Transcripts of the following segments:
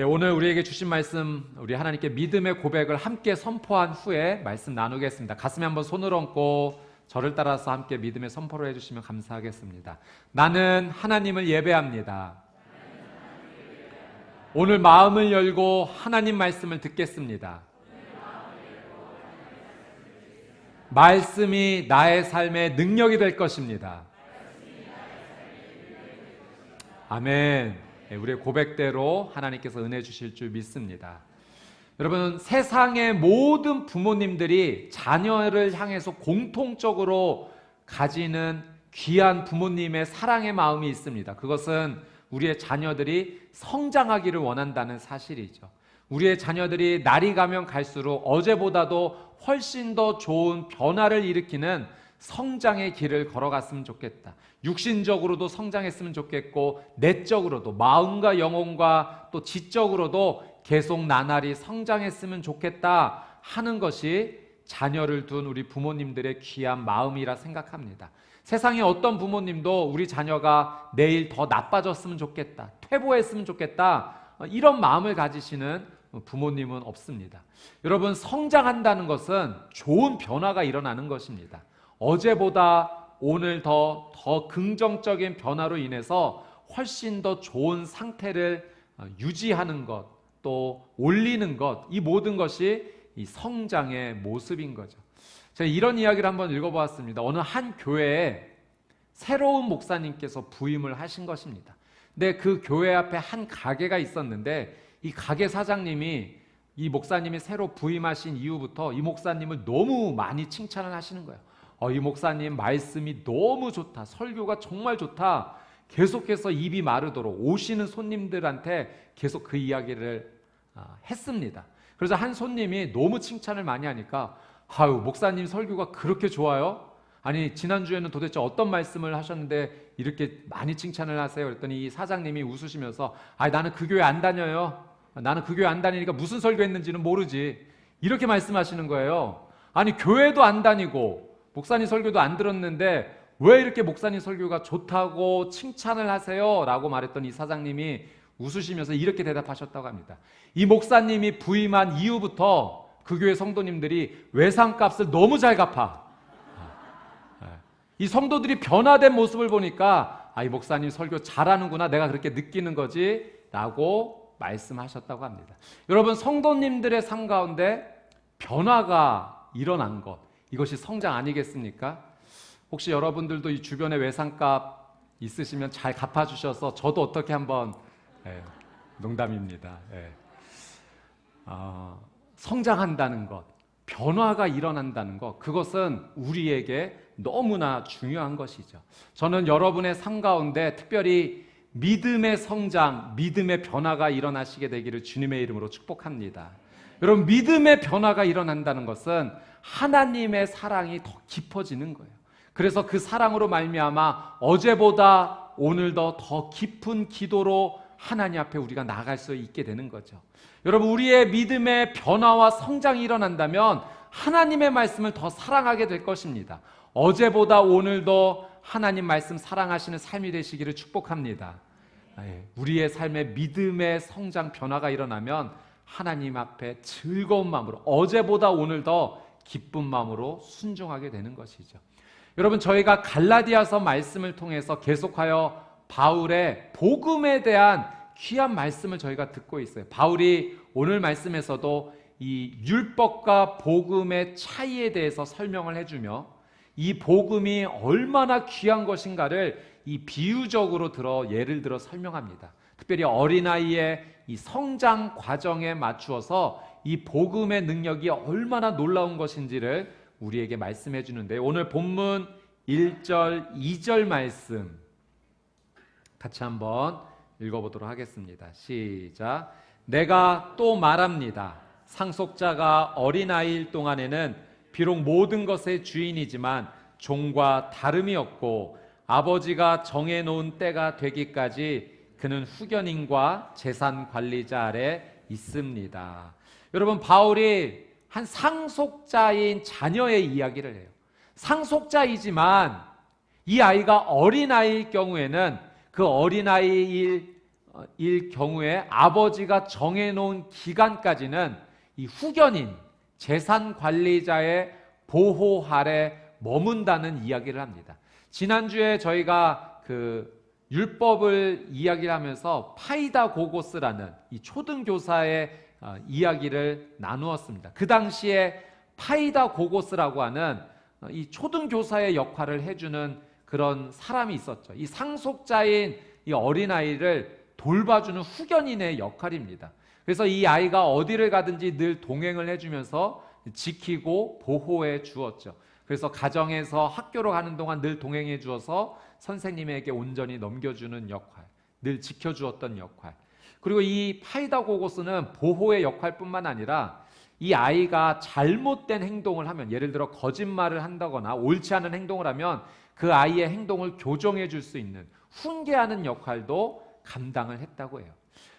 오늘 우리에게 주신 말씀, 우리 하나님께 믿음의 고백을 함께 선포한 후에 말씀 나누겠습니다. 가슴에 한번 손을 얹고 저를 따라서 함께 믿음의 선포를 해주시면 감사하겠습니다. 나는 하나님을 예배합니다. 오늘 마음을 열고 하나님 말씀을 듣겠습니다. 말씀이 나의 삶의 능력이 될 것입니다. 아멘. 우리의 고백대로 하나님께서 은혜 주실 줄 믿습니다. 여러분, 세상의 모든 부모님들이 자녀를 향해서 공통적으로 가지는 귀한 부모님의 사랑의 마음이 있습니다. 그것은 우리의 자녀들이 성장하기를 원한다는 사실이죠. 우리의 자녀들이 날이 가면 갈수록 어제보다도 훨씬 더 좋은 변화를 일으키는 성장의 길을 걸어갔으면 좋겠다. 육신적으로도 성장했으면 좋겠고, 내적으로도 마음과 영혼과 또 지적으로도 계속 나날이 성장했으면 좋겠다 하는 것이 자녀를 둔 우리 부모님들의 귀한 마음이라 생각합니다. 세상의 어떤 부모님도 우리 자녀가 내일 더 나빠졌으면 좋겠다, 퇴보했으면 좋겠다, 이런 마음을 가지시는 부모님은 없습니다. 여러분, 성장한다는 것은 좋은 변화가 일어나는 것입니다. 어제보다 오늘 더 긍정적인 변화로 인해서 훨씬 더 좋은 상태를 유지하는 것, 또 올리는 것, 이 모든 것이 이 성장의 모습인 거죠. 제가 이런 이야기를 한번 읽어보았습니다. 어느 한 교회에 새로운 목사님께서 부임을 하신 것입니다. 근데 그 교회 앞에 한 가게가 있었는데, 이 가게 사장님이 이 목사님이 새로 부임하신 이후부터 이 목사님을 너무 많이 칭찬을 하시는 거예요. 이 목사님 말씀이 너무 좋다, 설교가 정말 좋다, 계속해서 입이 마르도록 오시는 손님들한테 계속 그 이야기를 했습니다. 그래서 한 손님이 너무 칭찬을 많이 하니까, 아유, 목사님 설교가 그렇게 좋아요? 아니, 지난주에는 도대체 어떤 말씀을 하셨는데 이렇게 많이 칭찬을 하세요? 그랬더니 이 사장님이 웃으시면서, 나는 그 교회 안 다녀요. 나는 그 교회 안 다니니까 무슨 설교했는지는 모르지, 이렇게 말씀하시는 거예요. 아니, 교회도 안 다니고 목사님 설교도 안 들었는데 왜 이렇게 목사님 설교가 좋다고 칭찬을 하세요? 라고 말했더니 이 사장님이 웃으시면서 이렇게 대답하셨다고 합니다. 이 목사님이 부임한 이후부터 그 교회 성도님들이 외상값을 너무 잘 갚아. 이 성도들이 변화된 모습을 보니까, 이 목사님 설교 잘하는구나, 내가 그렇게 느끼는 거지 라고 말씀하셨다고 합니다. 여러분, 성도님들의 삶 가운데 변화가 일어난 것, 이것이 성장 아니겠습니까? 혹시 여러분들도 이 주변에 외상값 있으시면 잘 갚아주셔서 저도 어떻게 한번, 농담입니다. 성장한다는 것, 변화가 일어난다는 것, 그것은 우리에게 너무나 중요한 것이죠. 저는 여러분의 삶 가운데 특별히 믿음의 성장, 믿음의 변화가 일어나시게 되기를 주님의 이름으로 축복합니다. 여러분, 믿음의 변화가 일어난다는 것은 하나님의 사랑이 더 깊어지는 거예요. 그래서 그 사랑으로 말미암아 어제보다 오늘도 더 깊은 기도로 하나님 앞에 우리가 나갈 수 있게 되는 거죠. 여러분, 우리의 믿음의 변화와 성장이 일어난다면 하나님의 말씀을 더 사랑하게 될 것입니다. 어제보다 오늘도 하나님 말씀 사랑하시는 삶이 되시기를 축복합니다. 우리의 삶의 믿음의 성장 변화가 일어나면 하나님 앞에 즐거운 마음으로, 어제보다 오늘 더 기쁜 마음으로 순종하게 되는 것이죠. 여러분, 저희가 갈라디아서 말씀을 통해서 계속하여 바울의 복음에 대한 귀한 말씀을 저희가 듣고 있어요. 바울이 오늘 말씀에서도 이 율법과 복음의 차이에 대해서 설명을 해주며, 이 복음이 얼마나 귀한 것인가를 이 비유적으로 예를 들어 설명합니다. 특별히 어린아이의 이 성장 과정에 맞추어서 이 복음의 능력이 얼마나 놀라운 것인지를 우리에게 말씀해 주는데, 오늘 본문 1절, 2절 말씀 같이 한번 읽어보도록 하겠습니다. 시작. 내가 또 말합니다. 상속자가 어린아이일 동안에는 비록 모든 것의 주인이지만 종과 다름이 없고, 아버지가 정해놓은 때가 되기까지 그는 후견인과 재산 관리자 아래 있습니다. 여러분, 바울이 한 상속자인 자녀의 이야기를 해요. 상속자이지만 이 아이가 어린아이일 경우에는 그 어린아이일 일 경우에 아버지가 정해놓은 기간까지는 이 후견인, 재산 관리자의 보호 아래 머문다는 이야기를 합니다. 지난주에 저희가 그 율법을 이야기를 하면서 파이다고고스라는 이 초등교사의 이야기를 나누었습니다. 그 당시에 파이다고고스라고 하는 이 초등교사의 역할을 해주는 그런 사람이 있었죠. 이 상속자인 이 어린아이를 돌봐주는 후견인의 역할입니다. 그래서 이 아이가 어디를 가든지 늘 동행을 해주면서 지키고 보호해 주었죠. 그래서 가정에서 학교로 가는 동안 늘 동행해 주어서 선생님에게 온전히 넘겨주는 역할, 늘 지켜주었던 역할. 그리고 이 파이다고고스는 보호의 역할뿐만 아니라 이 아이가 잘못된 행동을 하면, 예를 들어 거짓말을 한다거나 옳지 않은 행동을 하면 그 아이의 행동을 교정해 줄 수 있는 훈계하는 역할도 감당을 했다고 해요.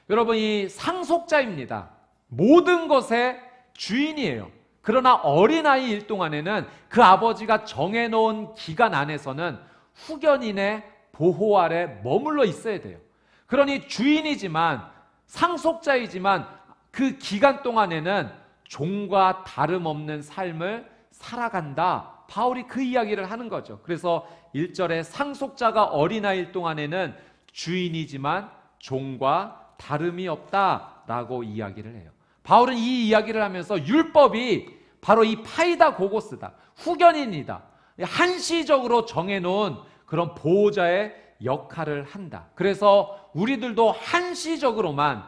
여러분, 이 상속자입니다. 모든 것의 주인이에요. 그러나 어린아이일 동안에는 그 아버지가 정해놓은 기간 안에서는 후견인의 보호 아래 머물러 있어야 돼요. 그러니 주인이지만, 상속자이지만 그 기간 동안에는 종과 다름없는 삶을 살아간다. 바울이 그 이야기를 하는 거죠. 그래서 1절에 상속자가 어린아이일 동안에는 주인이지만 종과 다름이 없다라고 이야기를 해요. 바울은 이 이야기를 하면서 율법이 바로 이 파이다고고스다, 후견인이다, 한시적으로 정해놓은 그런 보호자의 역할을 한다. 그래서 우리들도 한시적으로만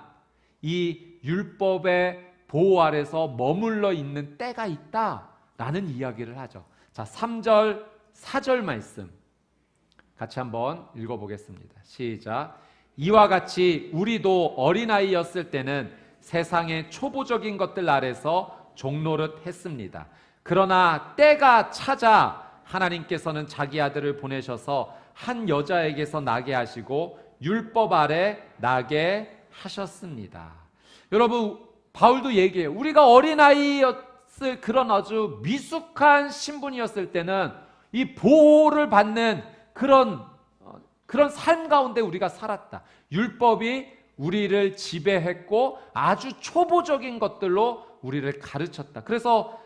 이 율법의 보호 아래서 머물러 있는 때가 있다라는 이야기를 하죠. 자, 3절, 4절 말씀 같이 한번 읽어보겠습니다. 시작. 이와 같이 우리도 어린아이였을 때는 세상의 초보적인 것들 아래서 종노릇 했습니다. 그러나 때가 차자 하나님께서는 자기 아들을 보내셔서 한 여자에게서 나게 하시고 율법 아래 나게 하셨습니다. 여러분, 바울도 얘기해요. 우리가 어린아이였을 그런 아주 미숙한 신분이었을 때는 이 보호를 받는 그런 삶 가운데 우리가 살았다. 율법이 우리를 지배했고 아주 초보적인 것들로 우리를 가르쳤다. 그래서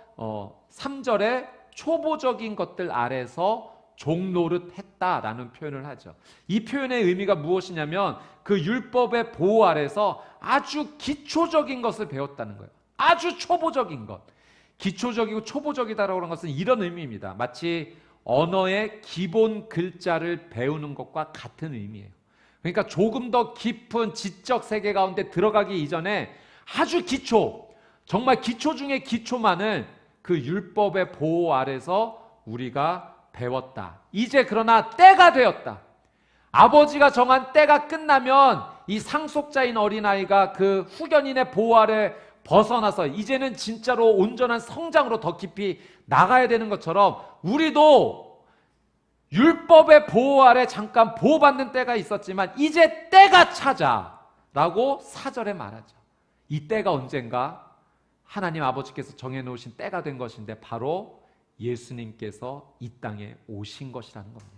3절에 초보적인 것들 아래서 종노릇 했다라는 표현을 하죠. 이 표현의 의미가 무엇이냐면 그 율법의 보호 아래서 아주 기초적인 것을 배웠다는 거예요. 아주 초보적인 것. 기초적이고 초보적이다라고 하는 것은 이런 의미입니다. 마치 언어의 기본 글자를 배우는 것과 같은 의미예요. 그러니까 조금 더 깊은 지적 세계 가운데 들어가기 이전에 아주 기초, 정말 기초 중에 기초만을 그 율법의 보호 아래서 우리가 배웠다. 이제 그러나 때가 되었다. 아버지가 정한 때가 끝나면 이 상속자인 어린아이가 그 후견인의 보호 아래 벗어나서 이제는 진짜로 온전한 성장으로 더 깊이 나가야 되는 것처럼 우리도 율법의 보호 아래 잠깐 보호받는 때가 있었지만 이제 때가 차자라고 4절에 말하죠. 이 때가 언젠가 하나님 아버지께서 정해놓으신 때가 된 것인데 바로 예수님께서 이 땅에 오신 것이라는 겁니다.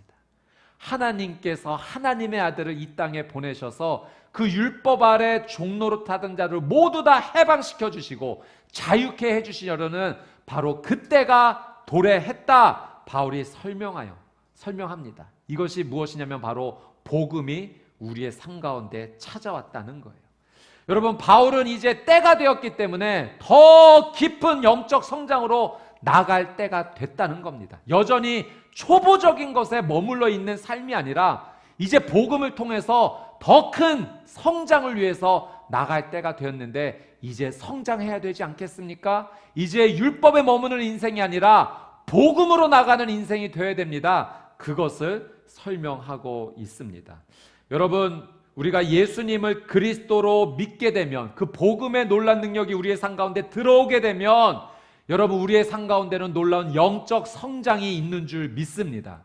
하나님께서 하나님의 아들을 이 땅에 보내셔서 그 율법 아래 종노릇하던 자를 모두 다 해방시켜 주시고 자유케 해주시려는 바로 그때가 도래했다. 바울이 설명합니다. 이것이 무엇이냐면 바로 복음이 우리의 삶 가운데 찾아왔다는 거예요. 여러분, 바울은 이제 때가 되었기 때문에 더 깊은 영적 성장으로 나갈 때가 됐다는 겁니다. 여전히 초보적인 것에 머물러 있는 삶이 아니라 이제 복음을 통해서 더 큰 성장을 위해서 나갈 때가 되었는데 이제 성장해야 되지 않겠습니까? 이제 율법에 머무는 인생이 아니라 복음으로 나가는 인생이 되어야 됩니다. 그것을 설명하고 있습니다. 여러분, 우리가 예수님을 그리스도로 믿게 되면 그 복음의 놀라운 능력이 우리의 삶 가운데 들어오게 되면 여러분, 우리의 삶 가운데는 놀라운 영적 성장이 있는 줄 믿습니다.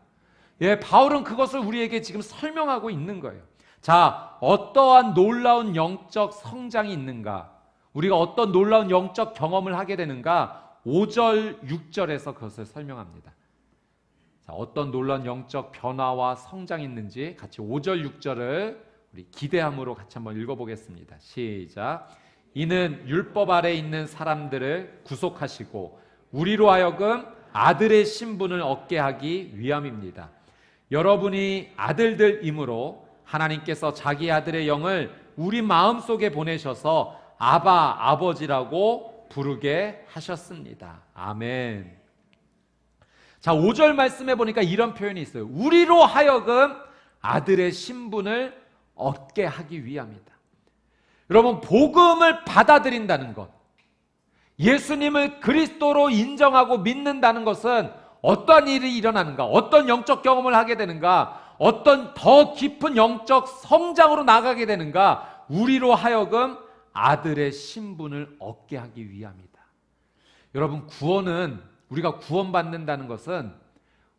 예, 바울은 그것을 우리에게 지금 설명하고 있는 거예요. 자, 어떠한 놀라운 영적 성장이 있는가? 우리가 어떤 놀라운 영적 경험을 하게 되는가? 5절, 6절에서 그것을 설명합니다. 자, 어떤 놀라운 영적 변화와 성장이 있는지 같이 5절, 6절을 우리 기대함으로 같이 한번 읽어보겠습니다. 시작. 이는 율법 아래 있는 사람들을 구속하시고 우리로 하여금 아들의 신분을 얻게 하기 위함입니다. 여러분이 아들들이므로 하나님께서 자기 아들의 영을 우리 마음속에 보내셔서 아바 아버지라고 부르게 하셨습니다. 아멘. 자, 5절 말씀해 보니까 이런 표현이 있어요. 우리로 하여금 아들의 신분을 얻게 하기 위함이다. 여러분, 복음을 받아들인다는 것, 예수님을 그리스도로 인정하고 믿는다는 것은 어떠한 일이 일어나는가, 어떤 영적 경험을 하게 되는가, 어떤 더 깊은 영적 성장으로 나가게 되는가, 우리로 하여금 아들의 신분을 얻게 하기 위함이다. 여러분, 구원은, 우리가 구원받는다는 것은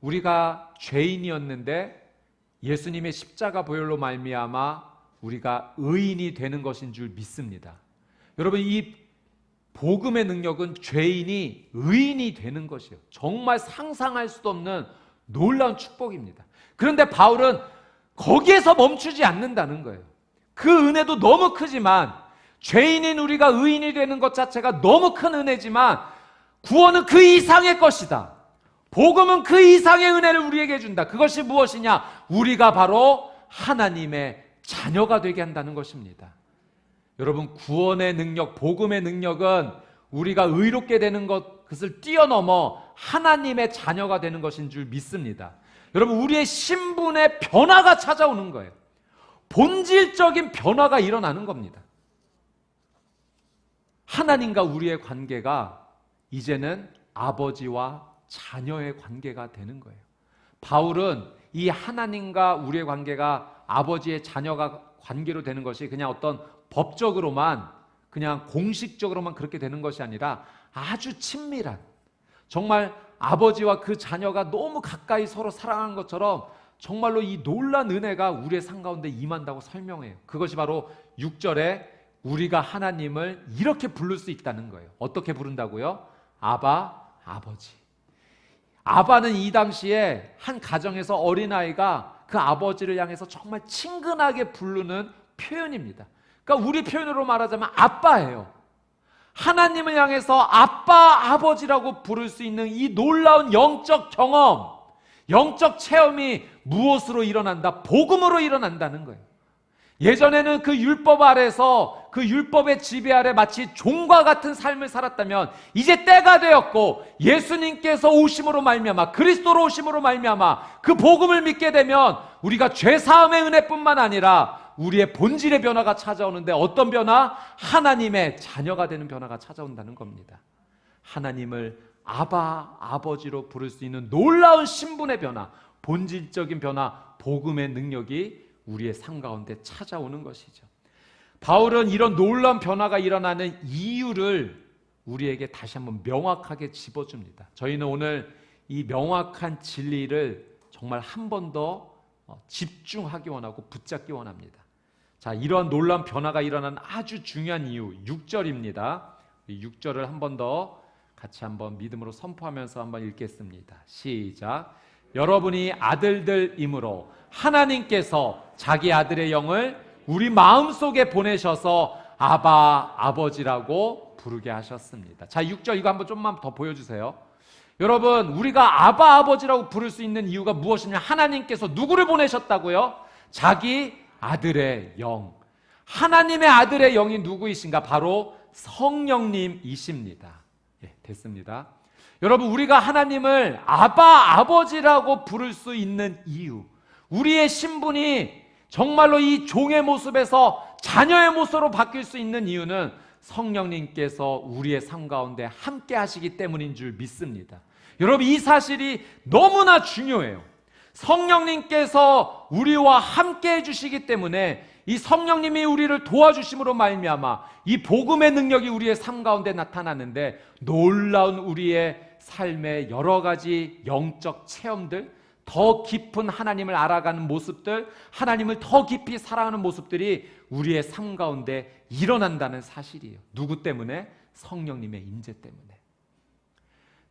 우리가 죄인이었는데 예수님의 십자가 보혈로 말미암아 우리가 의인이 되는 것인 줄 믿습니다. 여러분, 이 복음의 능력은 죄인이 의인이 되는 것이에요. 정말 상상할 수도 없는 놀라운 축복입니다. 그런데 바울은 거기에서 멈추지 않는다는 거예요. 그 은혜도 너무 크지만, 죄인인 우리가 의인이 되는 것 자체가 너무 큰 은혜지만 구원은 그 이상의 것이다. 복음은 그 이상의 은혜를 우리에게 준다. 그것이 무엇이냐? 우리가 바로 하나님의 자녀가 되게 한다는 것입니다. 여러분, 구원의 능력, 복음의 능력은 우리가 의롭게 되는 것을 뛰어넘어 하나님의 자녀가 되는 것인 줄 믿습니다. 여러분, 우리의 신분의 변화가 찾아오는 거예요. 본질적인 변화가 일어나는 겁니다. 하나님과 우리의 관계가 이제는 아버지와 자녀의 관계가 되는 거예요. 바울은 이 하나님과 우리의 관계가 아버지의 자녀가 관계로 되는 것이 그냥 어떤 법적으로만, 그냥 공식적으로만 그렇게 되는 것이 아니라 아주 친밀한, 정말 아버지와 그 자녀가 너무 가까이 서로 사랑하는 것처럼 정말로 이 놀라운 은혜가 우리의 삶 가운데 임한다고 설명해요. 그것이 바로 6절에 우리가 하나님을 이렇게 부를 수 있다는 거예요. 어떻게 부른다고요? 아바, 아버지. 아바는 이 당시에 한 가정에서 어린아이가 그 아버지를 향해서 정말 친근하게 부르는 표현입니다. 그러니까 우리 표현으로 말하자면 아빠예요. 하나님을 향해서 아빠, 아버지라고 부를 수 있는 이 놀라운 영적 경험, 영적 체험이 무엇으로 일어난다? 복음으로 일어난다는 거예요. 예전에는 그 율법 아래서, 그 율법의 지배 아래 마치 종과 같은 삶을 살았다면 이제 때가 되었고 예수님께서 오심으로 말미암아, 그리스도로 오심으로 말미암아 그 복음을 믿게 되면 우리가 죄사함의 은혜뿐만 아니라 우리의 본질의 변화가 찾아오는데, 어떤 변화? 하나님의 자녀가 되는 변화가 찾아온다는 겁니다. 하나님을 아바, 아버지로 부를 수 있는 놀라운 신분의 변화, 본질적인 변화, 복음의 능력이 우리의 삶 가운데 찾아오는 것이죠. 바울은 이런 놀라운 변화가 일어나는 이유를 우리에게 다시 한번 명확하게 짚어줍니다. 저희는 오늘 이 명확한 진리를 정말 한 번 더 집중하기 원하고 붙잡기 원합니다. 자, 이러한 놀라운 변화가 일어나는 아주 중요한 이유, 6절입니다. 6절을 한 번 더 같이 한번 믿음으로 선포하면서 한번 읽겠습니다. 시작. 여러분이 아들들이므로 하나님께서 자기 아들의 영을 우리 마음속에 보내셔서 아바, 아버지라고 부르게 하셨습니다. 자, 6절 이거 한번 좀만 더 보여주세요. 여러분, 우리가 아바, 아버지라고 부를 수 있는 이유가 무엇이냐? 하나님께서 누구를 보내셨다고요? 자기 아들의 영. 하나님의 아들의 영이 누구이신가? 바로 성령님이십니다. 예, 됐습니다. 여러분, 우리가 하나님을 아바, 아버지라고 부를 수 있는 이유, 우리의 신분이 정말로 이 종의 모습에서 자녀의 모습으로 바뀔 수 있는 이유는 성령님께서 우리의 삶 가운데 함께 하시기 때문인 줄 믿습니다. 여러분, 이 사실이 너무나 중요해요. 성령님께서 우리와 함께 해주시기 때문에 이 성령님이 우리를 도와주심으로 말미암아 이 복음의 능력이 우리의 삶 가운데 나타나는데, 놀라운 우리의 삶의 여러 가지 영적 체험들, 더 깊은 하나님을 알아가는 모습들, 하나님을 더 깊이 사랑하는 모습들이 우리의 삶 가운데 일어난다는 사실이에요. 누구 때문에? 성령님의 임재 때문에.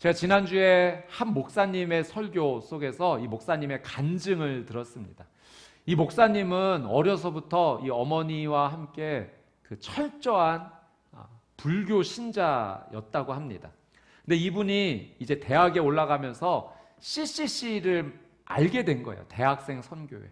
제가 지난주에 한 목사님의 설교 속에서 이 목사님의 간증을 들었습니다. 이 목사님은 어려서부터 이 어머니와 함께 그 철저한 불교 신자였다고 합니다. 근데 이분이 이제 대학에 올라가면서 CCC를 알게 된 거예요. 대학생 선교회.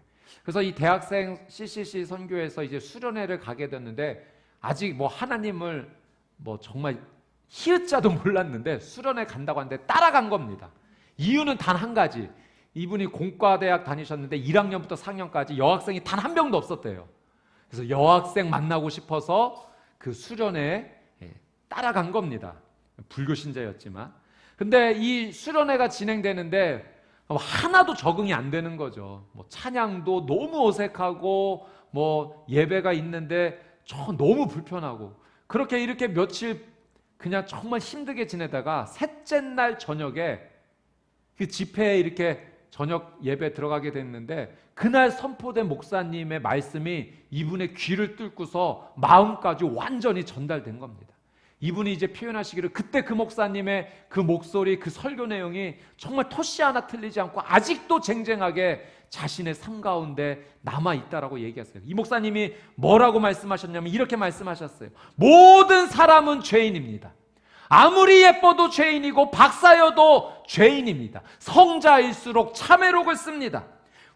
그래서 이 대학생 CCC 선교회에서 이제 수련회를 가게 됐는데, 아직 뭐 하나님을 뭐 정말 히읗자도 몰랐는데 수련회 간다고 하는데 따라간 겁니다. 이유는 단 한 가지. 이분이 공과대학 다니셨는데 1학년부터 4학년까지 여학생이 단 한 명도 없었대요. 그래서 여학생 만나고 싶어서 그 수련회에 따라간 겁니다. 불교 신자였지만. 근데 이 수련회가 진행되는데 하나도 적응이 안 되는 거죠. 뭐 찬양도 너무 어색하고 뭐 예배가 있는데 너무 불편하고, 그렇게 이렇게 며칠 그냥 정말 힘들게 지내다가 셋째 날 저녁에 그 집회에 이렇게 저녁 예배 들어가게 됐는데, 그날 선포된 목사님의 말씀이 이분의 귀를 뚫고서 마음까지 완전히 전달된 겁니다. 이분이 이제 표현하시기를 그때 그 목사님의 그 목소리, 그 설교 내용이 정말 토시 하나 틀리지 않고 아직도 쟁쟁하게 자신의 삶 가운데 남아있다라고 얘기했어요. 이 목사님이 뭐라고 말씀하셨냐면 이렇게 말씀하셨어요. 모든 사람은 죄인입니다. 아무리 예뻐도 죄인이고 박사여도 죄인입니다. 성자일수록 참회록을 씁니다.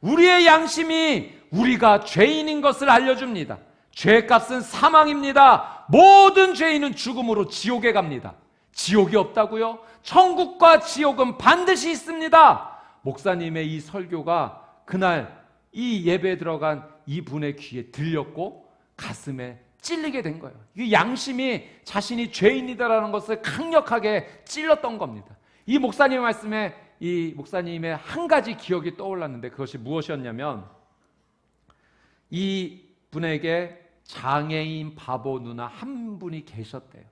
우리의 양심이 우리가 죄인인 것을 알려줍니다. 죄값은 사망입니다. 모든 죄인은 죽음으로 지옥에 갑니다. 지옥이 없다고요? 천국과 지옥은 반드시 있습니다. 목사님의 이 설교가 그날 이 예배에 들어간 이분의 귀에 들렸고 가슴에 찔리게 된 거예요. 이 양심이 자신이 죄인이다라는 것을 강력하게 찔렀던 겁니다. 이 목사님의 말씀에 이 목사님의 한 가지 기억이 떠올랐는데, 그것이 무엇이었냐면 이 분에게 장애인 바보 누나 한 분이 계셨대요.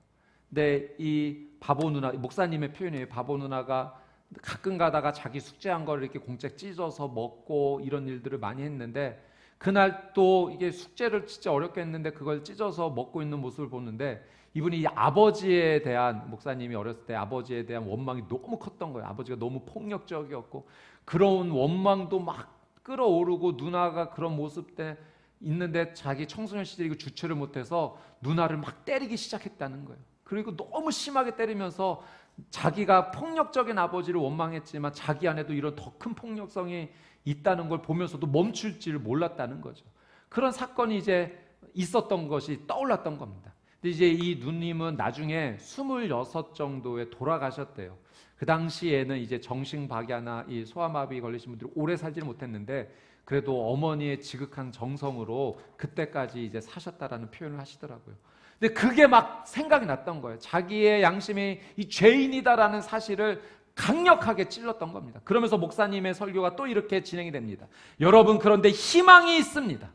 근데 이 바보 누나, 목사님의 표현이에요. 바보 누나가 가끔 가다가 자기 숙제한 걸 이렇게 공책 찢어서 먹고 이런 일들을 많이 했는데, 그날 또 이게 숙제를 진짜 어렵게 했는데 그걸 찢어서 먹고 있는 모습을 보는데, 이분이 아버지에 대한, 목사님이 어렸을 때 아버지에 대한 원망이 너무 컸던 거예요. 아버지가 너무 폭력적이었고 그런 원망도 막 끌어오르고, 누나가 그런 모습 때 있는데 자기 청소년 시절이고 주체를 못해서 누나를 막 때리기 시작했다는 거예요. 그리고 너무 심하게 때리면서 자기가 폭력적인 아버지를 원망했지만 자기 안에도 이런 더 큰 폭력성이 있다는 걸 보면서도 멈출 줄 몰랐다는 거죠. 그런 사건이 이제 있었던 것이 떠올랐던 겁니다. 근데 이제 이 누님은 나중에 26 정도에 돌아가셨대요. 그 당시에는 이제 정신박야나 이 소아마비 걸리신 분들이 오래 살지는 못했는데, 그래도 어머니의 지극한 정성으로 그때까지 이제 사셨다라는 표현을 하시더라고요. 근데 그게 막 생각이 났던 거예요. 자기의 양심이 이 죄인이다라는 사실을 강력하게 찔렀던 겁니다. 그러면서 목사님의 설교가 또 이렇게 진행이 됩니다. 여러분, 그런데 희망이 있습니다.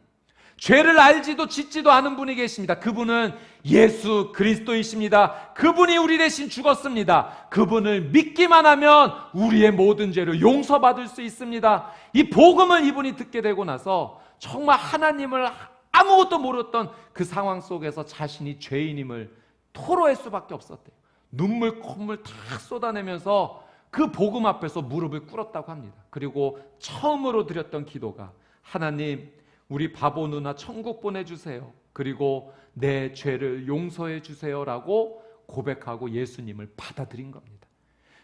죄를 알지도 짓지도 않은 분이 계십니다. 그분은 예수 그리스도이십니다. 그분이 우리 대신 죽었습니다. 그분을 믿기만 하면 우리의 모든 죄를 용서받을 수 있습니다. 이 복음을 이분이 듣게 되고 나서 정말 하나님을 아무것도 모르던 그 상황 속에서 자신이 죄인임을 토로할 수밖에 없었대요. 눈물 콧물 다 쏟아내면서 그 복음 앞에서 무릎을 꿇었다고 합니다. 그리고 처음으로 드렸던 기도가, 하나님, 우리 바보 누나 천국 보내주세요. 그리고 내 죄를 용서해 주세요라고 고백하고 예수님을 받아들인 겁니다.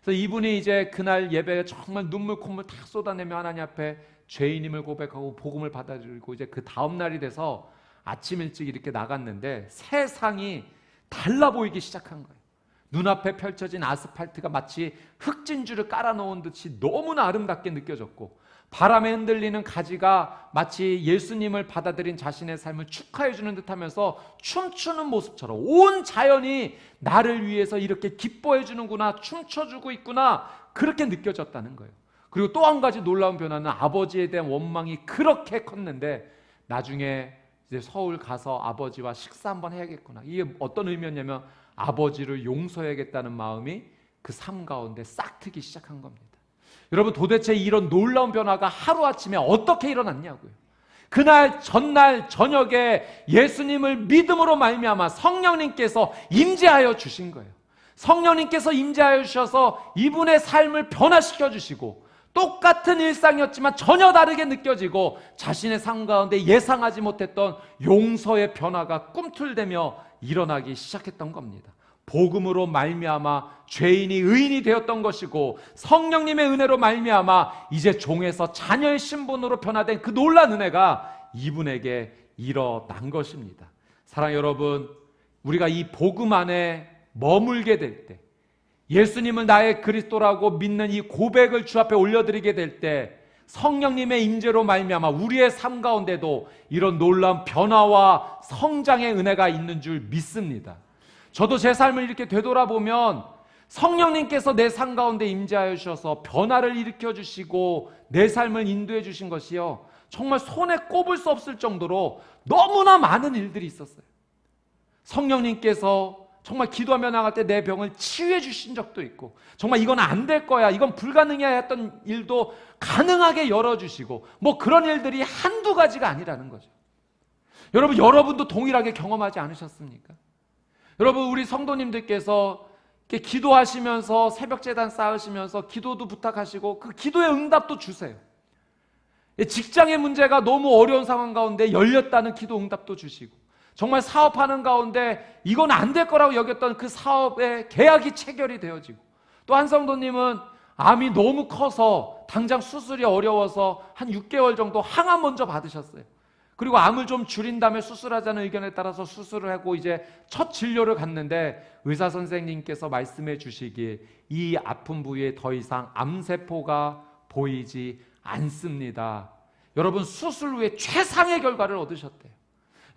그래서 이분이 이제 그날 예배에 정말 눈물 콧물 다 쏟아내며 하나님 앞에 죄인임을 고백하고 복음을 받아들이고, 이제 그 다음 날이 돼서 아침 일찍 이렇게 나갔는데 세상이 달라 보이기 시작한 거예요. 눈앞에 펼쳐진 아스팔트가 마치 흑진주를 깔아놓은 듯이 너무나 아름답게 느껴졌고, 바람에 흔들리는 가지가 마치 예수님을 받아들인 자신의 삶을 축하해주는 듯하면서 춤추는 모습처럼 온 자연이 나를 위해서 이렇게 기뻐해주는구나, 춤춰주고 있구나, 그렇게 느껴졌다는 거예요. 그리고 또 한 가지 놀라운 변화는 아버지에 대한 원망이 그렇게 컸는데 나중에 이제 서울 가서 아버지와 식사 한번 해야겠구나, 이게 어떤 의미였냐면 아버지를 용서해야겠다는 마음이 그 삶 가운데 싹트기 시작한 겁니다. 여러분, 도대체 이런 놀라운 변화가 하루아침에 어떻게 일어났냐고요. 그날 전날 저녁에 예수님을 믿음으로 말미암아 성령님께서 임재하여 주신 거예요. 성령님께서 임재하여 주셔서 이분의 삶을 변화시켜 주시고, 똑같은 일상이었지만 전혀 다르게 느껴지고 자신의 삶 가운데 예상하지 못했던 용서의 변화가 꿈틀대며 일어나기 시작했던 겁니다. 복음으로 말미암아 죄인이 의인이 되었던 것이고 성령님의 은혜로 말미암아 이제 종에서 자녀의 신분으로 변화된 그 놀라운 은혜가 이분에게 일어난 것입니다. 사랑하는 여러분, 우리가 이 복음 안에 머물게 될 때, 예수님을 나의 그리스도라고 믿는 이 고백을 주 앞에 올려드리게 될 때 성령님의 임재로 말미암아 우리의 삶 가운데도 이런 놀라운 변화와 성장의 은혜가 있는 줄 믿습니다. 저도 제 삶을 이렇게 되돌아보면 성령님께서 내 삶 가운데 임재하여 주셔서 변화를 일으켜 주시고 내 삶을 인도해 주신 것이요, 정말 손에 꼽을 수 없을 정도로 너무나 많은 일들이 있었어요. 성령님께서 정말 기도하며 나갈 때 내 병을 치유해 주신 적도 있고, 정말 이건 안 될 거야, 이건 불가능해야 했던 일도 가능하게 열어주시고, 뭐 그런 일들이 한두 가지가 아니라는 거죠. 여러분, 여러분도 동일하게 경험하지 않으셨습니까? 여러분, 우리 성도님들께서 이렇게 기도하시면서 새벽 제단 쌓으시면서 기도도 부탁하시고 그 기도의 응답도 주세요. 직장의 문제가 너무 어려운 상황 가운데 열렸다는 기도 응답도 주시고, 정말 사업하는 가운데 이건 안 될 거라고 여겼던 그 사업의 계약이 체결이 되어지고, 또 한 성도님은 암이 너무 커서 당장 수술이 어려워서 한 6개월 정도 항암 먼저 받으셨어요. 그리고 암을 좀 줄인 다음에 수술하자는 의견에 따라서 수술을 하고 이제 첫 진료를 갔는데 의사 선생님께서 말씀해 주시길 이 아픈 부위에 더 이상 암세포가 보이지 않습니다. 여러분, 수술 후에 최상의 결과를 얻으셨대요.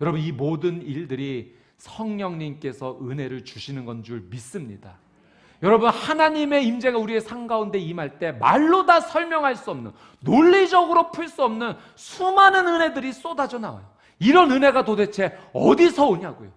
여러분, 이 모든 일들이 성령님께서 은혜를 주시는 건 줄 믿습니다. 여러분, 하나님의 임재가 우리의 삶 가운데 임할 때 말로 다 설명할 수 없는, 논리적으로 풀 수 없는 수많은 은혜들이 쏟아져 나와요. 이런 은혜가 도대체 어디서 오냐고요.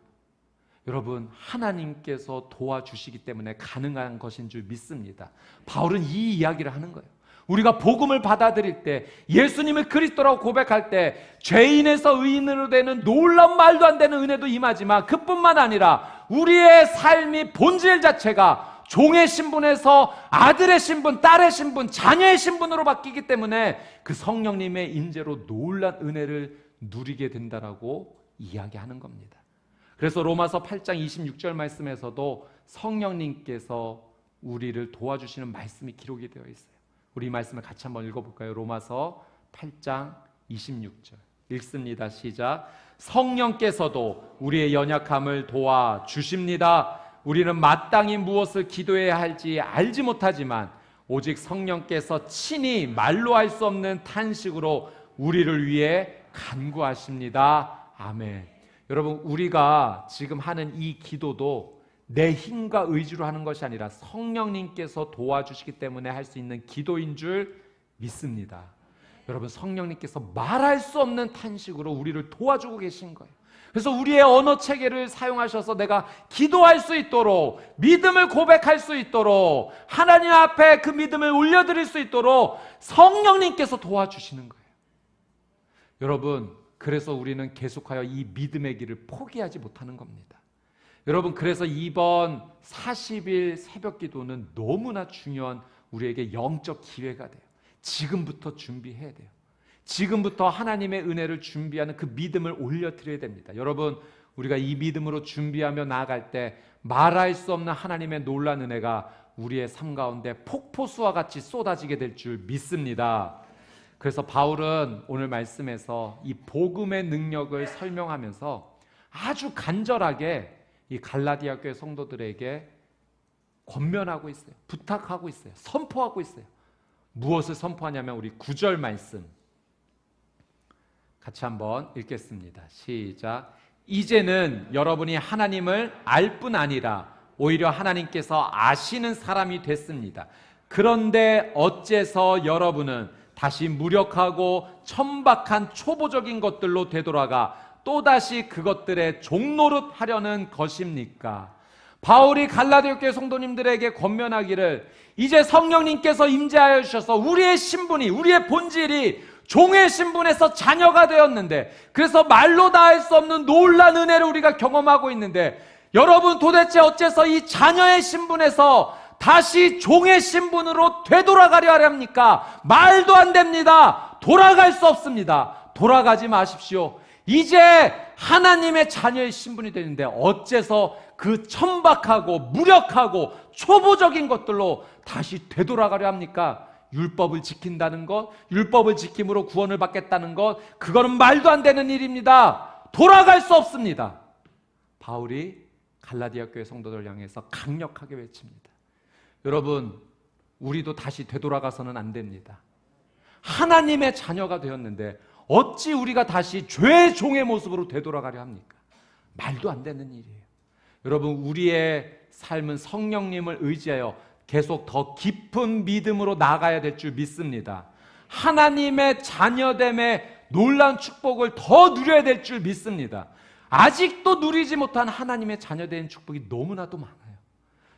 여러분, 하나님께서 도와주시기 때문에 가능한 것인 줄 믿습니다. 바울은 이 이야기를 하는 거예요. 우리가 복음을 받아들일 때, 예수님을 그리스도라고 고백할 때 죄인에서 의인으로 되는 놀라운 말도 안 되는 은혜도 임하지만, 그뿐만 아니라 우리의 삶이 본질 자체가 종의 신분에서 아들의 신분, 딸의 신분, 자녀의 신분으로 바뀌기 때문에 그 성령님의 임재로 놀라운 은혜를 누리게 된다라고 이야기하는 겁니다. 그래서 로마서 8장 26절 말씀에서도 성령님께서 우리를 도와주시는 말씀이 기록이 되어 있어요. 우리 이 말씀을 같이 한번 읽어볼까요? 로마서 8장 26절 읽습니다. 시작. 성령께서도 우리의 연약함을 도와주십니다. 우리는 마땅히 무엇을 기도해야 할지 알지 못하지만 오직 성령께서 친히 말로 할 수 없는 탄식으로 우리를 위해 간구하십니다. 아멘. 여러분, 우리가 지금 하는 이 기도도 내 힘과 의지로 하는 것이 아니라 성령님께서 도와주시기 때문에 할 수 있는 기도인 줄 믿습니다. 여러분, 성령님께서 말할 수 없는 탄식으로 우리를 도와주고 계신 거예요. 그래서 우리의 언어 체계를 사용하셔서 내가 기도할 수 있도록, 믿음을 고백할 수 있도록, 하나님 앞에 그 믿음을 올려드릴 수 있도록 성령님께서 도와주시는 거예요. 여러분, 그래서 우리는 계속하여 이 믿음의 길을 포기하지 못하는 겁니다. 여러분, 그래서 이번 40일 새벽 기도는 너무나 중요한 우리에게 영적 기회가 돼요. 지금부터 준비해야 돼요. 지금부터 하나님의 은혜를 준비하는 그 믿음을 올려드려야 됩니다. 여러분, 우리가 이 믿음으로 준비하며 나아갈 때 말할 수 없는 하나님의 놀라운 은혜가 우리의 삶 가운데 폭포수와 같이 쏟아지게 될 줄 믿습니다. 그래서 바울은 오늘 말씀에서 이 복음의 능력을 설명하면서 아주 간절하게 이 갈라디아 교회 성도들에게 권면하고 있어요. 부탁하고 있어요. 선포하고 있어요. 무엇을 선포하냐면 우리 9절 말씀 같이 한번 읽겠습니다. 시작. 이제는 여러분이 하나님을 알 뿐 아니라 오히려 하나님께서 아시는 사람이 됐습니다. 그런데 어째서 여러분은 다시 무력하고 천박한 초보적인 것들로 되돌아가 또다시 그것들의 종노릇 하려는 것입니까? 바울이 갈라디아 교회 성도님들에게 권면하기를, 이제 성령님께서 임재하여 주셔서 우리의 신분이, 우리의 본질이 종의 신분에서 자녀가 되었는데, 그래서 말로 다 할 수 없는 놀라운 은혜를 우리가 경험하고 있는데, 여러분 도대체 어째서 이 자녀의 신분에서 다시 종의 신분으로 되돌아가려 합니까? 말도 안 됩니다. 돌아갈 수 없습니다. 돌아가지 마십시오. 이제 하나님의 자녀의 신분이 되는데 어째서 그 천박하고 무력하고 초보적인 것들로 다시 되돌아가려 합니까? 율법을 지킨다는 것, 율법을 지킴으로 구원을 받겠다는 것, 그거는 말도 안 되는 일입니다. 돌아갈 수 없습니다. 바울이 갈라디아 교회 성도들 향해서 강력하게 외칩니다. 여러분, 우리도 다시 되돌아가서는 안 됩니다. 하나님의 자녀가 되었는데 어찌 우리가 다시 죄의 종의 모습으로 되돌아가려 합니까? 말도 안 되는 일이에요. 여러분, 우리의 삶은 성령님을 의지하여 계속 더 깊은 믿음으로 나아가야 될 줄 믿습니다. 하나님의 자녀됨의 놀라운 축복을 더 누려야 될 줄 믿습니다. 아직도 누리지 못한 하나님의 자녀된 축복이 너무나도 많아요.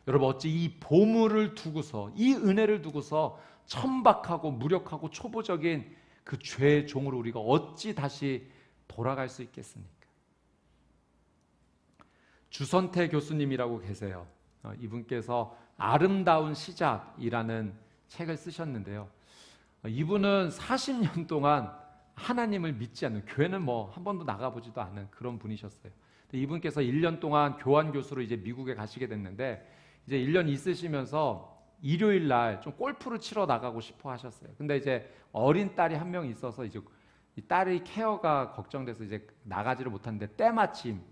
여러분, 어찌 이 보물을 두고서, 이 은혜를 두고서 천박하고 무력하고 초보적인 그 죄의 종으로 우리가 어찌 다시 돌아갈 수 있겠습니까? 주선태 교수님이라고 계세요. 이분께서 아름다운 시작이라는 책을 쓰셨는데요. 이분은 40년 동안 하나님을 믿지 않는, 교회는 뭐 한 번도 나가보지도 않은 그런 분이셨어요. 이분께서 1년 동안 교환 교수로 이제 미국에 가시게 됐는데, 이제 1년 있으시면서 일요일 날 좀 골프를 치러 나가고 싶어 하셨어요. 근데 이제 어린 딸이 한 명 있어서 이제 이 딸의 케어가 걱정돼서 이제 나가지를 못하는데, 때마침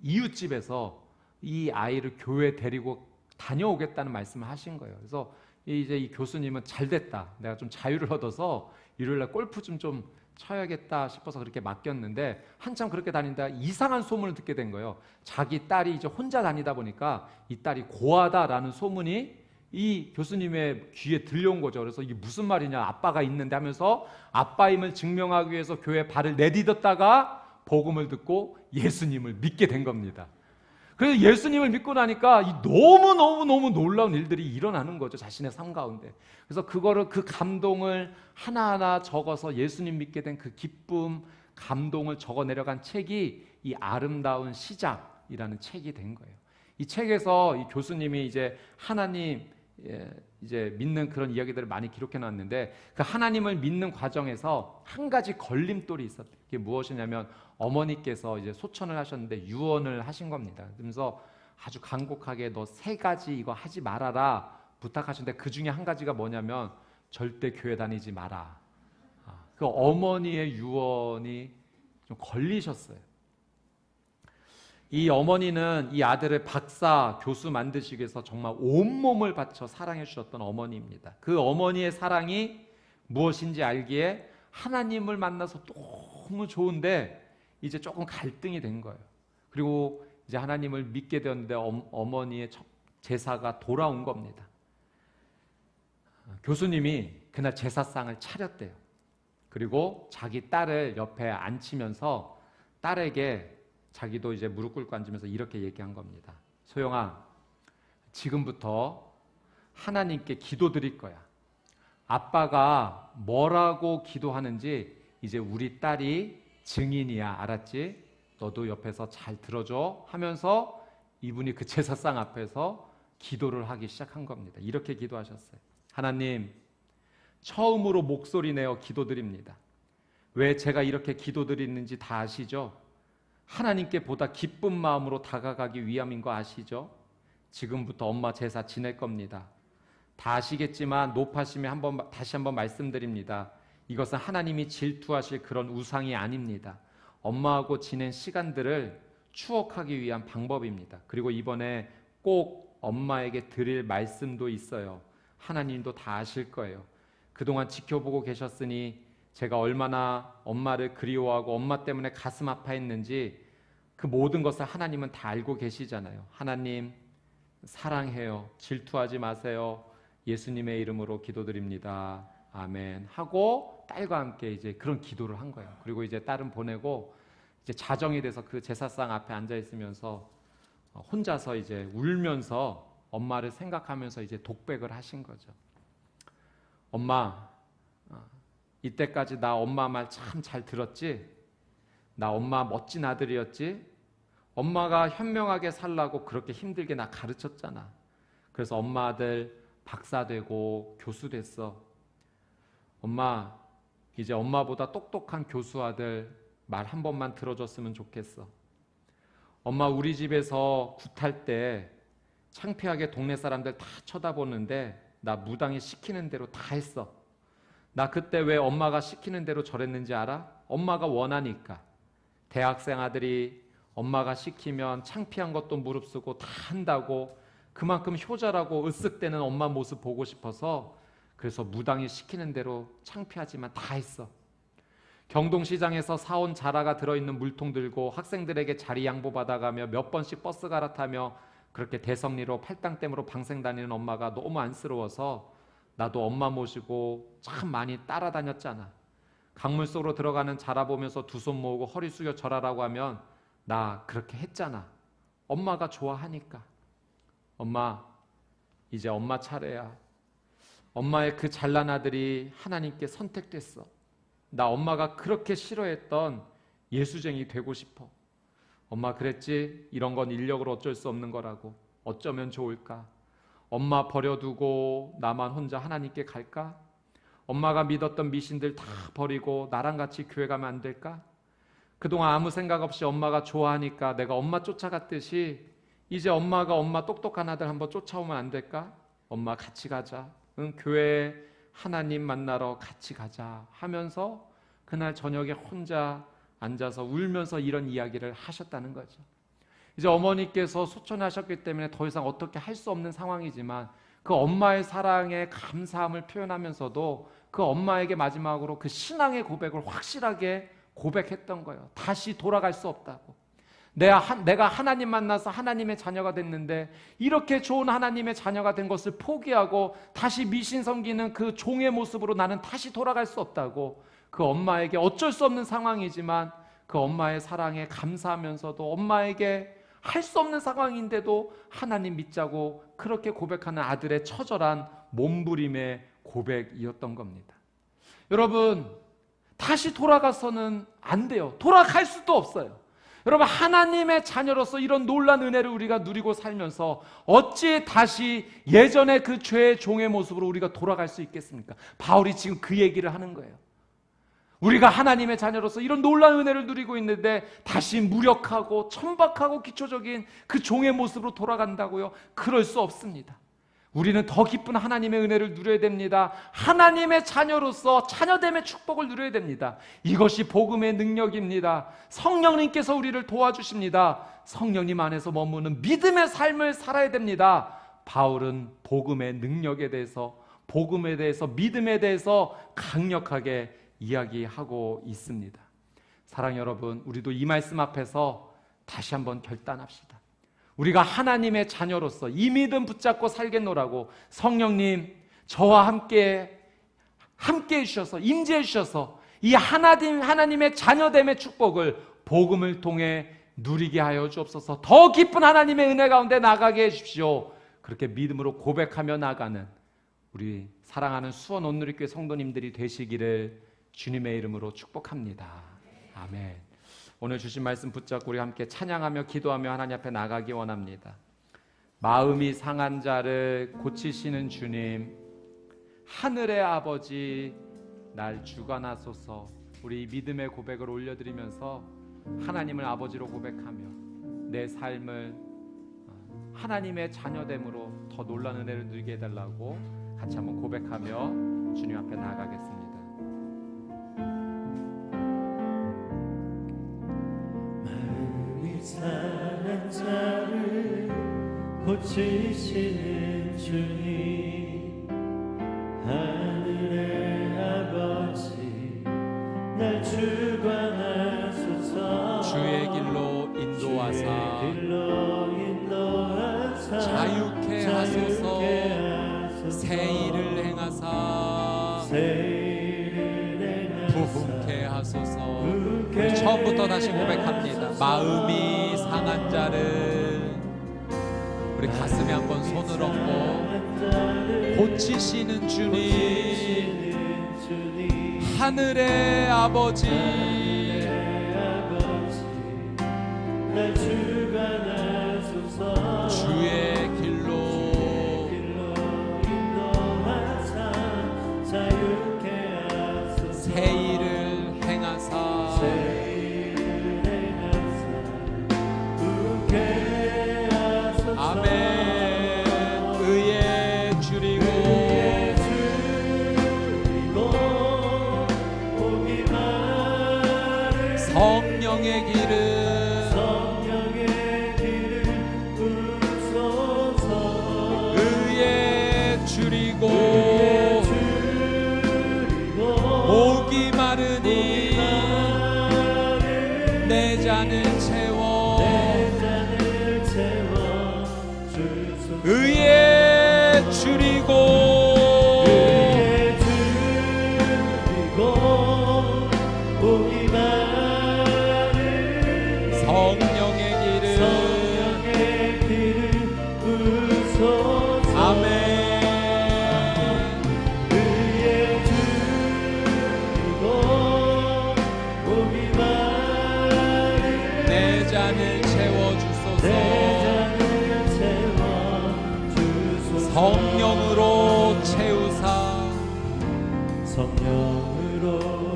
이웃집에서 이 아이를 교회에 데리고 다녀오겠다는 말씀을 하신 거예요. 그래서 이제 이 교수님은 잘 됐다, 내가 좀 자유를 얻어서 일요일날 골프 좀 쳐야겠다 싶어서 그렇게 맡겼는데, 한참 그렇게 다니다 이상한 소문을 듣게 된 거예요. 자기 딸이 이제 혼자 다니다 보니까 이 딸이 고아다라는 소문이 이 교수님의 귀에 들려온 거죠. 그래서 이게 무슨 말이냐, 아빠가 있는데 하면서 아빠임을 증명하기 위해서 교회에 발을 내딛었다가 복음을 듣고 예수님을 믿게 된 겁니다. 그래서 예수님을 믿고 나니까 이 너무 놀라운 일들이 일어나는 거죠, 자신의 삶 가운데. 그래서 그 감동을 하나하나 적어서 예수님 믿게 된 그 기쁨, 감동을 적어 내려간 책이 이 아름다운 시작이라는 책이 된 거예요. 이 책에서 이 교수님이 이제 하나님 이제 믿는 그런 이야기들을 많이 기록해 놨는데, 그 하나님을 믿는 과정에서 한 가지 걸림돌이 있었대요. 그게 무엇이냐면, 어머니께서 이제 소천을 하셨는데 유언을 하신 겁니다. 그러면서 아주 간곡하게 너 3가지 이거 하지 말아라 부탁하셨는데, 그 중에 한 가지가 뭐냐면 절대 교회 다니지 마라. 그 어머니의 유언이 좀 걸리셨어요. 이 어머니는 이 아들을 박사, 교수 만드시기 위해서 정말 온몸을 바쳐 사랑해 주셨던 어머니입니다. 그 어머니의 사랑이 무엇인지 알기에 하나님을 만나서 너무 좋은데 이제 조금 갈등이 된 거예요. 그리고 이제 하나님을 믿게 되었는데 어머니의 제사가 돌아온 겁니다. 교수님이 그날 제사상을 차렸대요. 그리고 자기 딸을 옆에 앉히면서 딸에게 자기도 이제 무릎 꿇고 앉으면서 이렇게 얘기한 겁니다. 소영아, 지금부터 하나님께 기도드릴 거야. 아빠가 뭐라고 기도하는지 이제 우리 딸이 증인이야, 알았지? 너도 옆에서 잘 들어줘 하면서 이분이 그 제사상 앞에서 기도를 하기 시작한 겁니다. 이렇게 기도하셨어요. 하나님, 처음으로 목소리 내어 기도드립니다. 왜 제가 이렇게 기도드리는지 다 아시죠? 하나님께 보다 기쁜 마음으로 다가가기 위함인 거 아시죠? 지금부터 엄마 제사 지낼 겁니다. 다 아시겠지만 높아심에 다시 한번 말씀드립니다. 이것은 하나님이 질투하실 그런 우상이 아닙니다. 엄마하고 지낸 시간들을 추억하기 위한 방법입니다. 그리고 이번에 꼭 엄마에게 드릴 말씀도 있어요. 하나님도 다 아실 거예요. 그동안 지켜보고 계셨으니 제가 얼마나 엄마를 그리워하고 엄마 때문에 가슴 아파했는지 그 모든 것을 하나님은 다 알고 계시잖아요. 하나님 사랑해요. 질투하지 마세요. 예수님의 이름으로 기도드립니다. 아멘 하고 딸과 함께 이제 그런 기도를 한 거예요. 그리고 이제 딸은 보내고 이제 자정이 돼서 그 제사상 앞에 앉아 있으면서 혼자서 이제 울면서 엄마를 생각하면서 이제 독백을 하신 거죠. 엄마, 이때까지 나 엄마 말 참 잘 들었지? 나 엄마 멋진 아들이었지? 엄마가 현명하게 살라고 그렇게 힘들게 나 가르쳤잖아. 그래서 엄마 아들 박사 되고 교수 됐어. 엄마, 이제 엄마보다 똑똑한 교수 아들 말 한 번만 들어줬으면 좋겠어. 엄마, 우리 집에서 굿할 때 창피하게 동네 사람들 다 쳐다보는데 나 무당이 시키는 대로 다 했어. 나 그때 왜 엄마가 시키는 대로 저랬는지 알아? 엄마가 원하니까. 대학생 아들이 엄마가 시키면 창피한 것도 무릅쓰고 다 한다고, 그만큼 효자라고 으쓱대는 엄마 모습 보고 싶어서 그래서 무당이 시키는 대로 창피하지만 다 했어. 경동시장에서 사온 자라가 들어있는 물통 들고 학생들에게 자리 양보받아가며 몇 번씩 버스 갈아타며 그렇게 대성리로 팔당댐으로 방생 다니는 엄마가 너무 안쓰러워서 나도 엄마 모시고 참 많이 따라다녔잖아. 강물 속으로 들어가는 자라 보면서 두 손 모으고 허리 숙여 절하라고 하면 나 그렇게 했잖아. 엄마가 좋아하니까. 엄마, 이제 엄마 차례야. 엄마의 그 잘난 아들이 하나님께 선택됐어. 나 엄마가 그렇게 싫어했던 예수쟁이 되고 싶어. 엄마 그랬지? 이런 건 인력으로 어쩔 수 없는 거라고. 어쩌면 좋을까? 엄마 버려두고 나만 혼자 하나님께 갈까? 엄마가 믿었던 미신들 다 버리고 나랑 같이 교회 가면 안 될까? 그동안 아무 생각 없이 엄마가 좋아하니까 내가 엄마 쫓아갔듯이 이제 엄마가 엄마 똑똑한 아들 한번 쫓아오면 안 될까? 엄마 같이 가자. 응, 교회에 하나님 만나러 같이 가자 하면서 그날 저녁에 혼자 앉아서 울면서 이런 이야기를 하셨다는 거죠. 이제 어머니께서 소천하셨기 때문에 더 이상 어떻게 할 수 없는 상황이지만 그 엄마의 사랑에 감사함을 표현하면서도 그 엄마에게 마지막으로 그 신앙의 고백을 확실하게 고백했던 거예요. 다시 돌아갈 수 없다고. 내가 하나님 만나서 하나님의 자녀가 됐는데 이렇게 좋은 하나님의 자녀가 된 것을 포기하고 다시 미신 섬기는 그 종의 모습으로 나는 다시 돌아갈 수 없다고. 그 엄마에게 어쩔 수 없는 상황이지만 그 엄마의 사랑에 감사하면서도 엄마에게 할 수 없는 상황인데도 하나님 믿자고 그렇게 고백하는 아들의 처절한 몸부림의 고백이었던 겁니다. 여러분, 다시 돌아가서는 안 돼요. 돌아갈 수도 없어요. 여러분, 하나님의 자녀로서 이런 놀라운 은혜를 우리가 누리고 살면서 어찌 다시 예전의 그 죄의 종의 모습으로 우리가 돌아갈 수 있겠습니까? 바울이 지금 그 얘기를 하는 거예요. 우리가 하나님의 자녀로서 이런 놀라운 은혜를 누리고 있는데 다시 무력하고 천박하고 기초적인 그 종의 모습으로 돌아간다고요? 그럴 수 없습니다. 우리는 더 깊은 하나님의 은혜를 누려야 됩니다. 하나님의 자녀로서 자녀됨의 축복을 누려야 됩니다. 이것이 복음의 능력입니다. 성령님께서 우리를 도와주십니다. 성령님 안에서 머무는 믿음의 삶을 살아야 됩니다. 바울은 복음의 능력에 대해서, 복음에 대해서, 믿음에 대해서 강력하게 이야기하고 있습니다. 사랑 여러분, 우리도 이 말씀 앞에서 다시 한번 결단합시다. 우리가 하나님의 자녀로서 이 믿음 붙잡고 살겠노라고 성령님 저와 함께 해주셔서 임재해 주셔서 이 하나님의 자녀됨의 축복을 복음을 통해 누리게 하여 주옵소서. 더 깊은 하나님의 은혜 가운데 나가게 해주십시오. 그렇게 믿음으로 고백하며 나가는 우리 사랑하는 수원 온누리교회 성도님들이 되시기를 주님의 이름으로 축복합니다. 아멘. 오늘 주신 말씀 붙잡고 우리 함께 찬양하며 기도하며 하나님 앞에 나가기 원합니다. 마음이 상한 자를 고치시는 주님, 하늘의 아버지 날 주관하소서. 우리 믿음의 고백을 올려드리면서 하나님을 아버지로 고백하며 내 삶을 하나님의 자녀됨으로 더 놀라운 은혜를 누리게 해달라고 같이 한번 고백하며 주님 앞에 나가겠습니다. 상한 자를 고치시는 주님, 하늘의 아버지 날 주관하소서. 주의 길로 인도하사 자유케 하소서. 새 일을 행하사 부흥케 하소서. 우리 처음부터 다시 고백합니다. 마음이 상한 자를 우리 가슴에 한번 손을 얹고 고치시는 주님, 하늘의 아버지 날 주관하소서. 주의 길로 성령의 길을 성령의 길을 부소서 의에 줄이고 목이 마르니 내 잔을 채워 의에 줄이고 성령의 길을 아멘 의에 줄이고 목이 마르니 내 잔을 채워주소서 성령으로 채우사 성령으로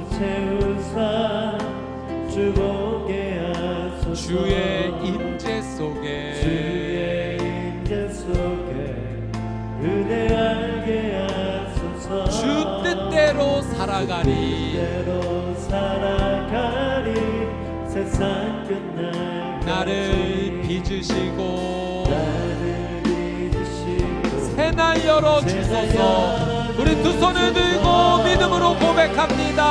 채우사 주보게 하소서 주의 임재 속에 주의 임재 속에 은혜 알게 하소서 주 뜻대로 살아가리 뜻대로 살아가리 세상 끝날 나를 빚으시고 나를 믿으시고 새날 열어주소서 우리 두 손을 들고 믿음으로 고백합니다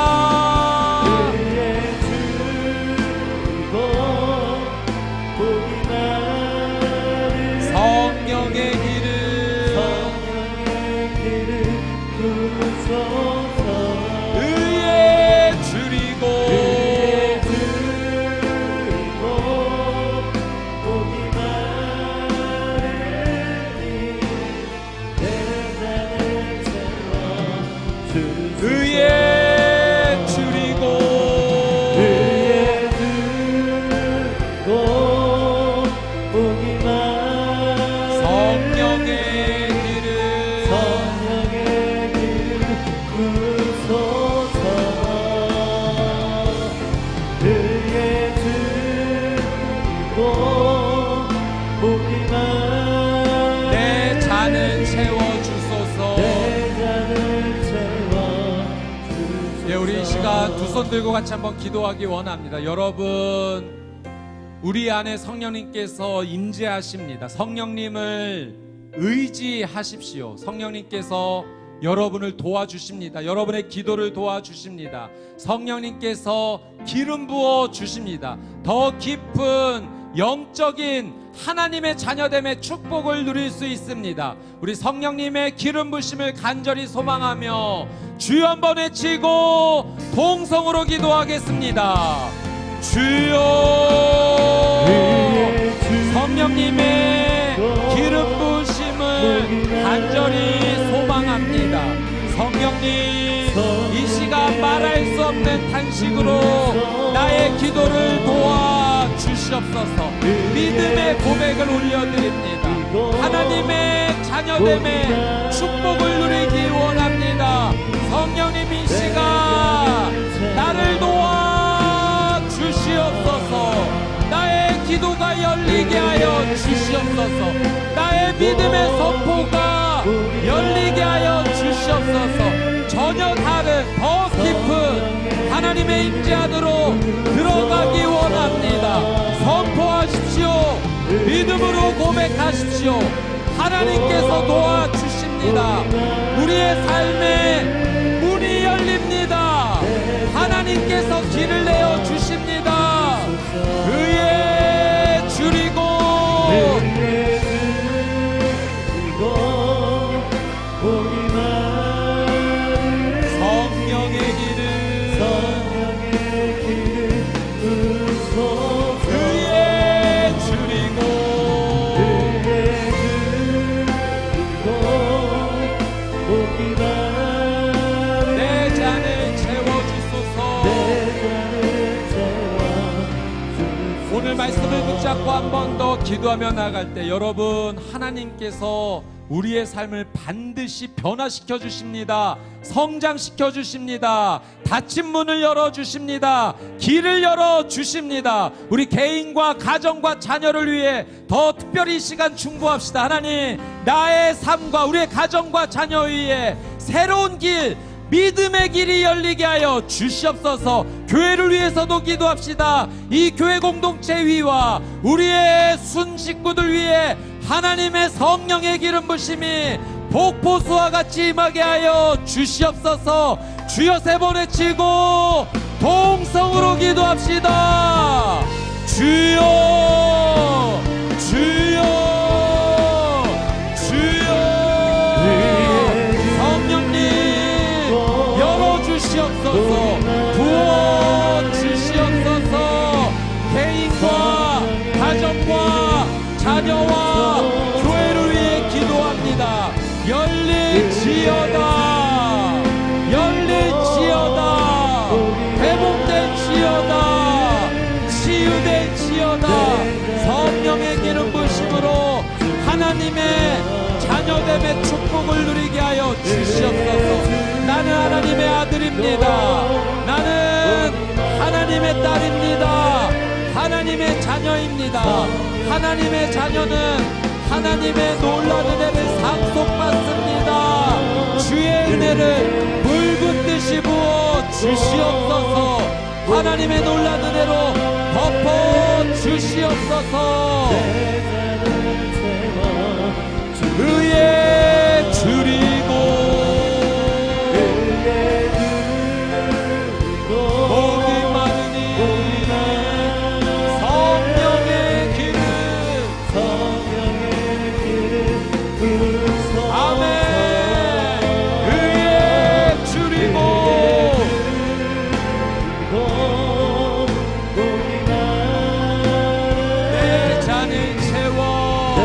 의에 줄이고 목이 마르니 성령의 길을 부소서 의에 줄이고 의에 줄이고 목이 마르니 내 잔을 채워 주소서 의에 줄이고 의에 줄이고 목이 마르니 성령의 길을 성령의 길을 부소서 의에 줄이고 목이 마르니 내 잔을 채워주소서 내 잔을 채워주소서 네, 우리 이 시간 두 손 들고 같이 한번 기도하기 원합니다. 여러분 우리 안에 성령님께서 임재하십니다. 성령님을 의지하십시오. 성령님께서 여러분을 도와주십니다. 여러분의 기도를 도와주십니다. 성령님께서 기름 부어 주십니다. 더 깊은 영적인 하나님의 자녀됨의 축복을 누릴 수 있습니다. 우리 성령님의 기름 부심을 간절히 소망하며 주여 한번 외치고 동성으로 기도하겠습니다. 주여 성령님의 기름 부심을 간절히 소망합니다. 성령님 이 시간 말할 수 없는 탄식으로 나의 기도를 도와주시옵소서. 믿음의 고백을 올려드립니다. 하나님의 자녀됨의 축복을 누리기 원합니다. 성령님 이 시간 나를 도와주시옵소서. 나의 기도가 열리게 하여 주시옵소서. 나의 믿음의 선포가 열리게 하여 주시옵소서. 전혀 다른 더 깊은 하나님의 임재 안으로 들어가기 원합니다. 선포하십시오. 믿음으로 고백하십시오. 하나님께서 도와주십니다. 우리의 삶에 문이 열립니다. 하나님께서 길을 내어 주십니다. 의에 줄이고 성령의 길을 의에 줄이고 내 잔을 채워주소서. 오늘 말씀을 붙잡고 한 번 더 기도하며 나갈 때 여러분 하나님께서 우리의 삶을 반드시 변화시켜 주십니다. 성장시켜 주십니다. 닫힌 문을 열어 주십니다. 길을 열어 주십니다. 우리 개인과 가정과 자녀를 위해 더 특별히 이 시간 충고합시다. 하나님 나의 삶과 우리의 가정과 자녀 위에 새로운 길 믿음의 길이 열리게 하여 주시옵소서. 교회를 위해서도 기도합시다. 이 교회 공동체 위와 우리의 순 식구들 위해 하나님의 성령의 기름 부심이 폭포수와 같이 임하게 하여 주시옵소서. 주여 세 번 외치고 동성으로 기도합시다. 주여 주여 주여. 성령님 열어주시옵소서. 부어 주시옵소서. 개인과 가정과 자녀와 교회를 위해 기도합니다. 열릴지어다 열릴지어다. 회복될지어다 치유될지어다. 성령의 기름 부심으로 하나님의 자녀됨의 축복을 누리게 하여 주시옵소서. 나는 하나님의 아들입니다. 나는 하나님의 딸입니다. 하나님의 자녀입니다. 하나님의 자녀는 하나님의 놀라운 은혜를 상속받습니다. 주의 은혜를 물 붓듯이 부어 주시옵소서. 하나님의 놀라운 은혜로 덮어 주시옵소서. 의에 줄이고 목이 마르니 성령의 기름 아멘. 의에 줄이고 내 잔을 채워.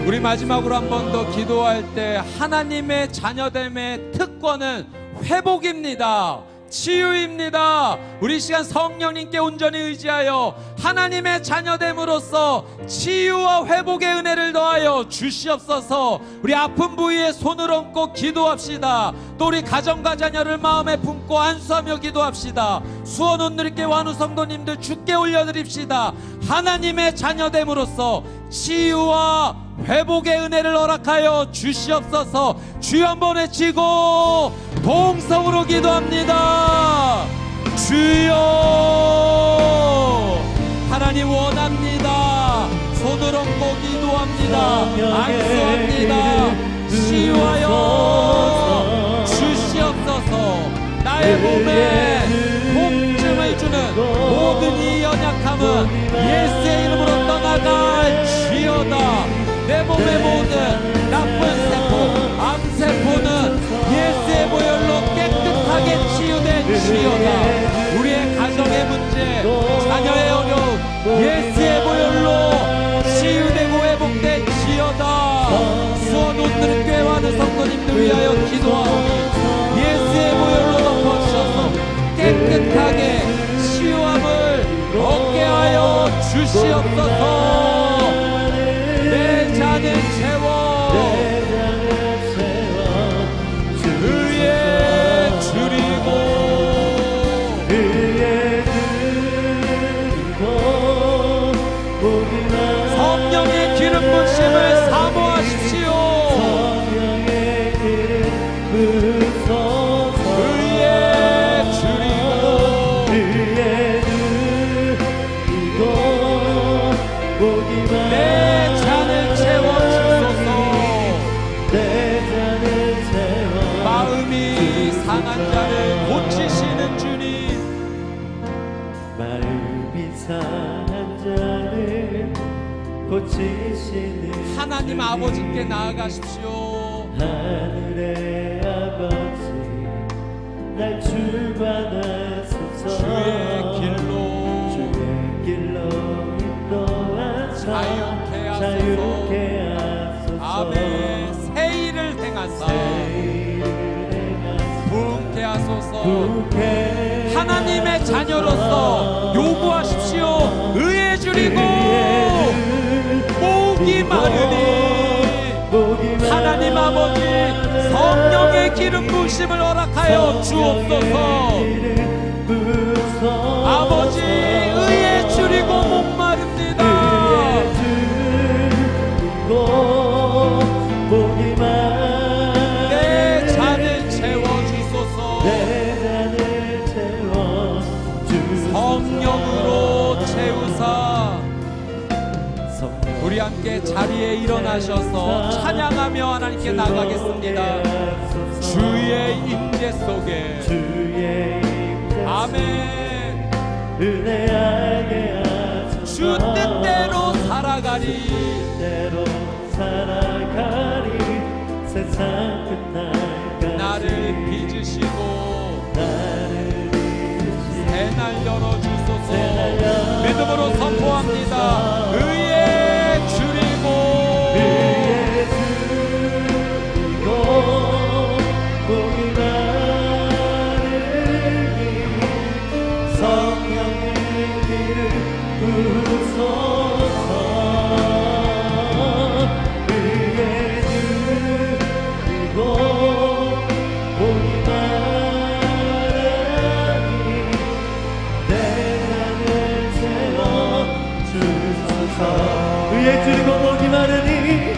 우리 마지막으로 한 번 더 기도할 때 하나님의 자녀됨의 특권은 회복입니다. 치유입니다. 우리 시간 성령님께 온전히 의지하여 하나님의 자녀됨으로써 치유와 회복의 은혜를 더하여 주시옵소서. 우리 아픈 부위에 손을 얹고 기도합시다. 또 우리 가정과 자녀를 마음에 품고 안수하며 기도합시다. 수원 온누리교회 완우 성도님들 주께 올려드립시다. 하나님의 자녀됨으로써 치유와 회복의 은혜를 허락하여 주시옵소서. 주여 한번 외치고 동성으로 기도합니다. 주여 하나님 원합니다. 손을 얹고 기도합니다. 안수합니다. 치유하여 주시옵소서. 나의 몸에 통증을 주는 모든 이 연약함은 예수의 이름으로 떠나갈지어다. 내 몸의 모든 나쁜 세포, 암세포는 예수의 보혈로 깨끗하게 치유될지어다. 우리의 가정의 문제, 자녀의 어려움, 예수의 보혈로 치유되고 회복될지어다. 수원 온누리교회 완우 성도님들 위하여 기도하오니 예수의 보혈로 덮어주셔서 깨끗하게 치유함을 얻게 하여 주시옵소서. 내 잔을 채워 의에 줄이고 성령의 기름 부심을 사모하십시오. 의에 줄이고 내 잔을 채워주소서. 마음이 상한 자를 고치시는 주님. 마음이 상한 자를 고치시는 하나님 아버지께 나아가십시오. 하늘의 아버지 날 주관하소서. 주의 길로 인도하사 자유케 하소서. 아멘. 새 일을 행하사 부흥케 하소서. 하나님의 자녀로서 요구하십시오. 의에 줄이고 목이 마르니 하나님 아버지 성령의 기름 부심을 허락하여 주옵소서. 아버지 의에 줄이고 목마릅니다. 내 우리 함께 자리에 일어나셔서 찬양하며 하나님께 나가겠습니다. 주의 임재 속에 아멘. 은혜 알게 하소서. 주 뜻대로 살아가리. 뜻대로 살아가리. 세상 끝날까지 나를 빚으시고 나를 빚으시고 새날 열어주소서. 새날 열어주소서. 믿음으로 선포합니다. 의에 줄이고 의에 줄이고 복이 많으니 성령의 길을 부소서. 의에 줄이고 복이 많으니 내 맘을 채워주소서. 의에 줄이고 복이 많으니